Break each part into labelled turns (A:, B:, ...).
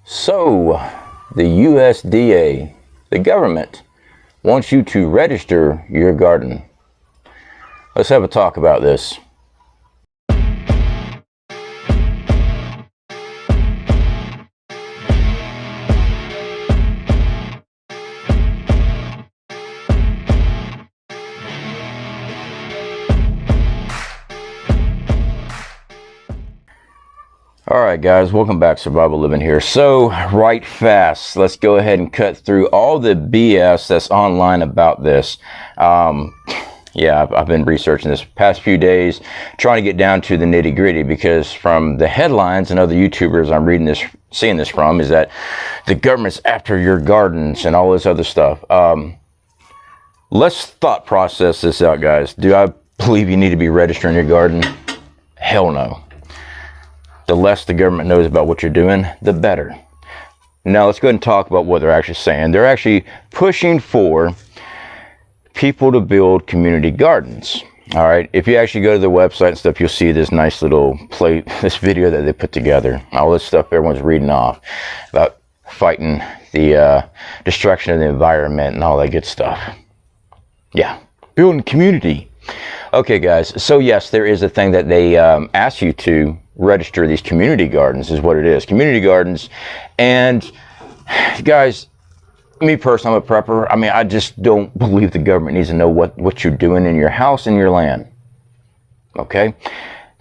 A: So, the USDA, the government, wants you to register your garden. Let's have a talk about this. Alright guys, welcome back. Survival Living here. So, right fast, let's go ahead and cut through all the BS that's online about this. Yeah, I've been researching this past few days, trying to get down to the nitty gritty, because from the headlines and other YouTubers I'm reading this, seeing this from, is that the government's after your gardens and all this other stuff. Let's thought process this out, guys. Do I believe you need to be registering your garden? Hell no. The less the government knows about what you're doing, the better. Now let's go ahead and talk about what they're actually saying. They're actually pushing for people to build community gardens. All right, if you actually go to the website and stuff, you'll see this nice little this video that they put together. All this stuff everyone's reading off about fighting the destruction of the environment and all that good stuff. Yeah, building community. Okay guys, so yes, there is a thing that they ask you to register these community gardens, is what it is. Community gardens. And guys, me personally, I'm a prepper. I mean, I just don't believe the government needs to know what you're doing in your house and your land. Okay?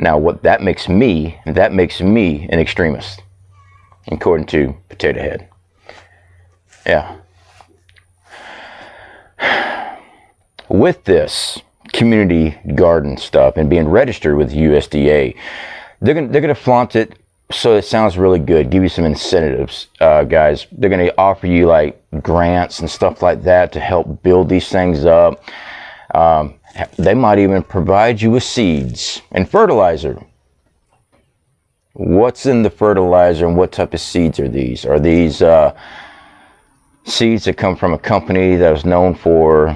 A: Now, what that makes me an extremist, according to Potato Head. Yeah. With this community garden stuff and being registered with USDA, they're gonna flaunt it so it sounds really good, give you some incentives, guys. They're gonna offer you like grants and stuff like that to help build these things up. They might even provide you with seeds and fertilizer. What's in the fertilizer and what type of seeds are these? Are these seeds that come from a company that is known for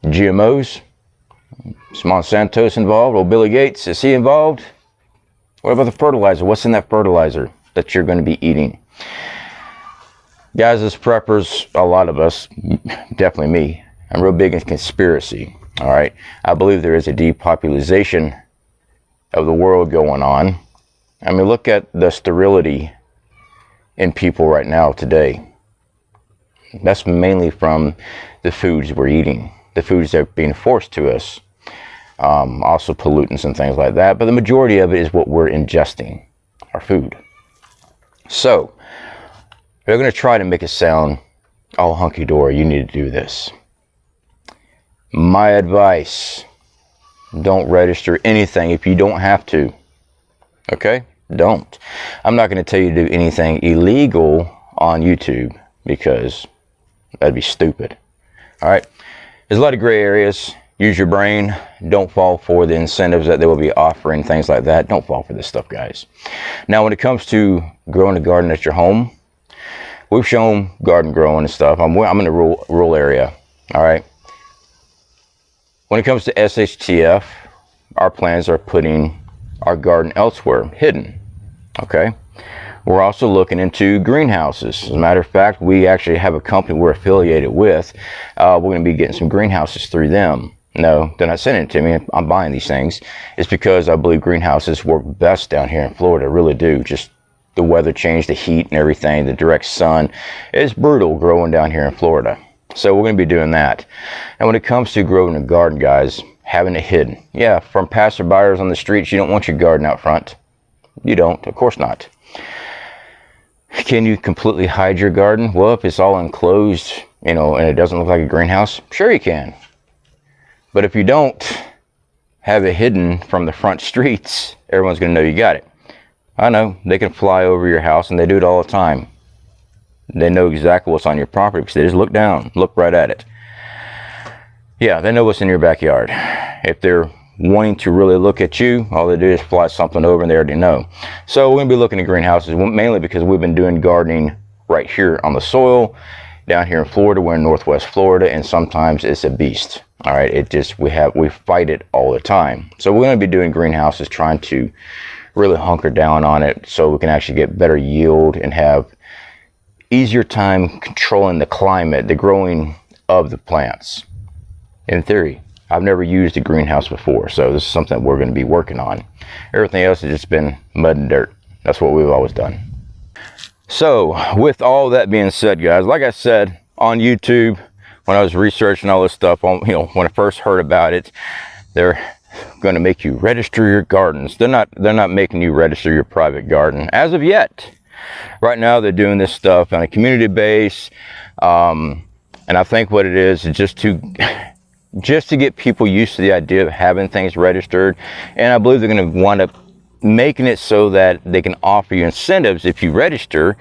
A: GMOs? Is Monsanto's involved? Or Billy Gates, is he involved? What about the fertilizer? What's in that fertilizer that you're going to be eating? Guys, as preppers, a lot of us, definitely me, I'm real big in conspiracy. All right, I believe there is a depopulation of the world going on. I mean, look at the sterility in people right now today. That's mainly from the foods we're eating, the foods that are being forced to us. Also pollutants and things like that, but the majority of it is what we're ingesting, our food. So they're going to try to make it sound all hunky-dory. You need to do this. My advice, don't register anything if you don't have to. Okay? Don't. I'm not going to tell you to do anything illegal on YouTube, because that'd be stupid. All right? There's a lot of gray areas. Use your brain. Don't fall for the incentives that they will be offering, things like that. Don't fall for this stuff, guys. Now, when it comes to growing a garden at your home, we've shown garden growing and stuff. I'm in a rural area, all right? When it comes to SHTF, our plans are putting our garden elsewhere, hidden, okay? We're also looking into greenhouses. As a matter of fact, we actually have a company we're affiliated with. We're going to be getting some greenhouses through them. No, they're not sending it to me. I'm buying these things. It's because I believe greenhouses work best down here in Florida. Really do. Just the weather change, the heat and everything, the direct sun. It's brutal growing down here in Florida. So we're going to be doing that. And when it comes to growing a garden, guys, having it hidden. Yeah, from passerbyers on the streets, you don't want your garden out front. You don't. Of course not. Can you completely hide your garden? Well, if it's all enclosed, you know, and it doesn't look like a greenhouse, sure you can. But if you don't have it hidden from the front streets, everyone's going to know you got it. I know, they can fly over your house, and they do it all the time. They know exactly what's on your property because they just look down, look right at it. Yeah, they know what's in your backyard. If they're wanting to really look at you, all they do is fly something over and they already know. So we're going to be looking at greenhouses, mainly because we've been doing gardening right here on the soil. Down here in Florida, we're in Northwest Florida, and sometimes it's a beast. All right, we fight it all the time. So we're going to be doing greenhouses, trying to really hunker down on it so we can actually get better yield and have easier time controlling the climate, the growing of the plants. In theory, I've never used a greenhouse before, so this is something that we're going to be working on. Everything else has just been mud and dirt. That's what we've always done. So with all that being said, guys, like I said on YouTube, when I was researching all this stuff, on, you know, when I first heard about it, they're going to make you register your gardens. They're not making you register your private garden as of yet. Right now, they're doing this stuff on a community base, and I think what it is just to get people used to the idea of having things registered. And I believe they're going to wind up making it so that they can offer you incentives if you register,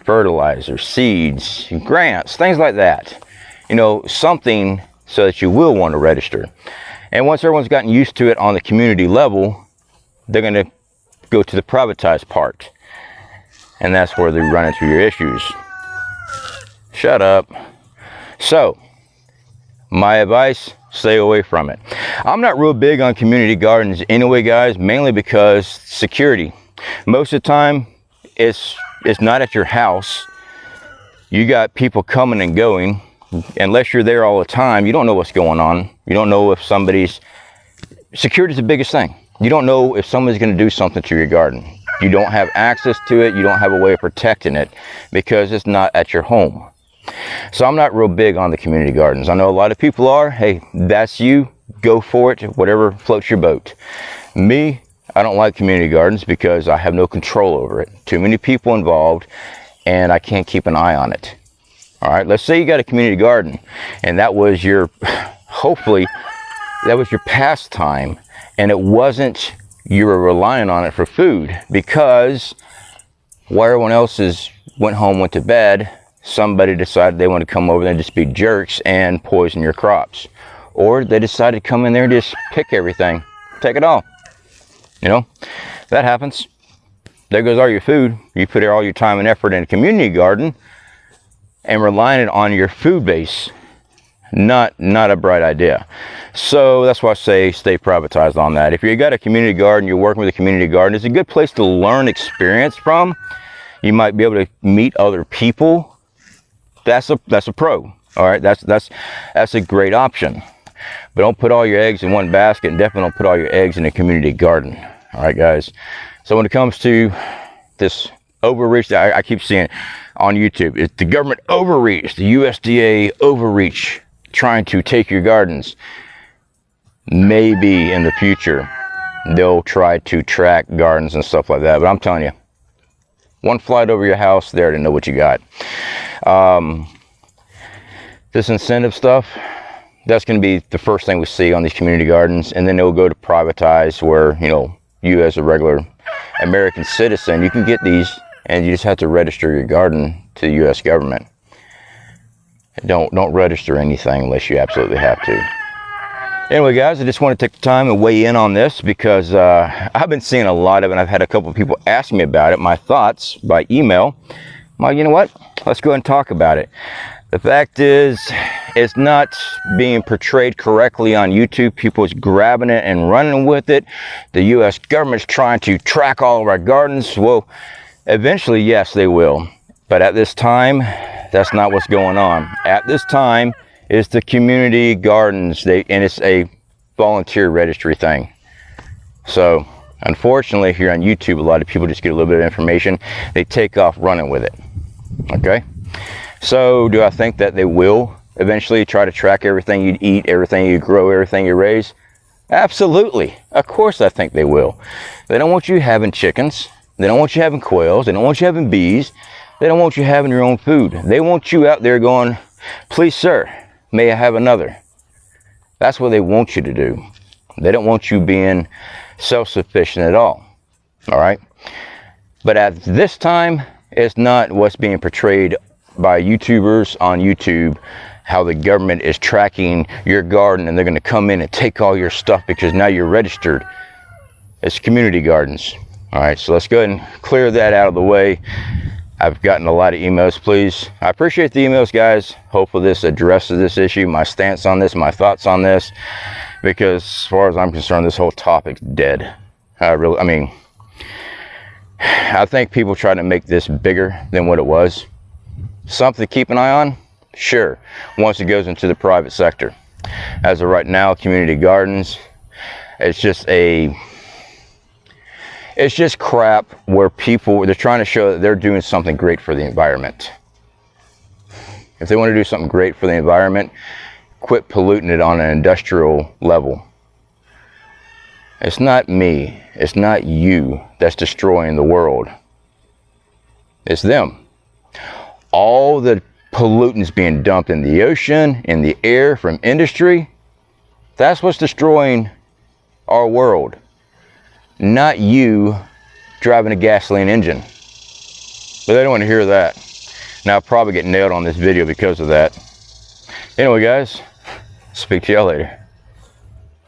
A: fertilizer, seeds, grants, things like that. You know, something so that you will want to register. And once everyone's gotten used to it on the community level, they're going to go to the privatized part. And that's where they run into your issues. Shut up. So, my advice, stay away from it. I'm not real big on community gardens anyway, guys, mainly because security. Most of the time, it's not at your house. You got people coming and going. Unless you're there all the time, you don't know what's going on. You don't know if security is the biggest thing. You don't know if somebody's going to do something to your garden. You don't have access to it. You don't have a way of protecting it because it's not at your home. So I'm not real big on the community gardens. I know a lot of people are. Hey, that's you. Go for it. Whatever floats your boat. Me, I don't like community gardens because I have no control over it. Too many people involved, and I can't keep an eye on it. All right, let's say you got a community garden, and that was your, hopefully, that was your pastime, and it wasn't, you were relying on it for food, because while everyone else went home, went to bed, somebody decided they want to come over there and just be jerks and poison your crops. Or they decided to come in there and just pick everything, take it all. You know, that happens. There goes all your food. You put all your time and effort in a community garden, and relying it on your food base, not a bright idea. So that's why I say stay privatized on that. If you got a community garden, you're working with a community garden, it's a good place to learn experience from. You might be able to meet other people. That's a pro. All right, that's a great option. But don't put all your eggs in one basket, and definitely don't put all your eggs in a community garden. All right, guys. So when it comes to this overreach that I keep seeing on YouTube, it's the government overreach, the USDA overreach, trying to take your gardens. Maybe in the future they'll try to track gardens and stuff like that, but I'm telling you, one flight over your house, there to know what you got. This incentive stuff, that's going to be the first thing we see on these community gardens, and then they'll go to privatize, where, you know, you as a regular American citizen, you can get these, and you just have to register your garden to the U.S. government. Don't register anything unless you absolutely have to. Anyway, guys, I just want to take the time and weigh in on this because I've been seeing a lot of it. I've had a couple of people ask me about it, my thoughts by email. Well, you know what? Let's go ahead and talk about it. The fact is, it's not being portrayed correctly on YouTube. People's grabbing it and running with it. The U.S. government's trying to track all of our gardens. Well, eventually, yes, they will. But at this time, that's not what's going on. At this time, it's the community gardens, and it's a volunteer registry thing. So, unfortunately, here on YouTube, a lot of people just get a little bit of information. They take off running with it. Okay? So, do I think that they will eventually try to track everything you eat, everything you grow, everything you raise? Absolutely. Of course I think they will. They don't want you having chickens. They don't want you having quails. They don't want you having bees. They don't want you having your own food. They want you out there going, please, sir, may I have another? That's what they want you to do. They don't want you being self-sufficient at all. All right? But at this time, it's not what's being portrayed by YouTubers on YouTube, how the government is tracking your garden and they're going to come in and take all your stuff because now you're registered. It's community gardens. All right, so let's go ahead and clear that out of the way. I've gotten a lot of emails, please. I appreciate the emails, guys. Hopefully this addresses this issue, my stance on this, my thoughts on this, because as far as I'm concerned, this whole topic's dead. I mean, I think people try to make this bigger than what it was. Something to keep an eye on? Sure, once it goes into the private sector. As of right now, community gardens, it's just crap where they're trying to show that they're doing something great for the environment. If they want to do something great for the environment, quit polluting it on an industrial level. It's not me, it's not you that's destroying the world. It's them. All the pollutants being dumped in the ocean, in the air from industry, that's what's destroying our world. Not you driving a gasoline engine. But they don't want to hear that. Now I'll probably get nailed on this video because of that. Anyway guys, speak to y'all later.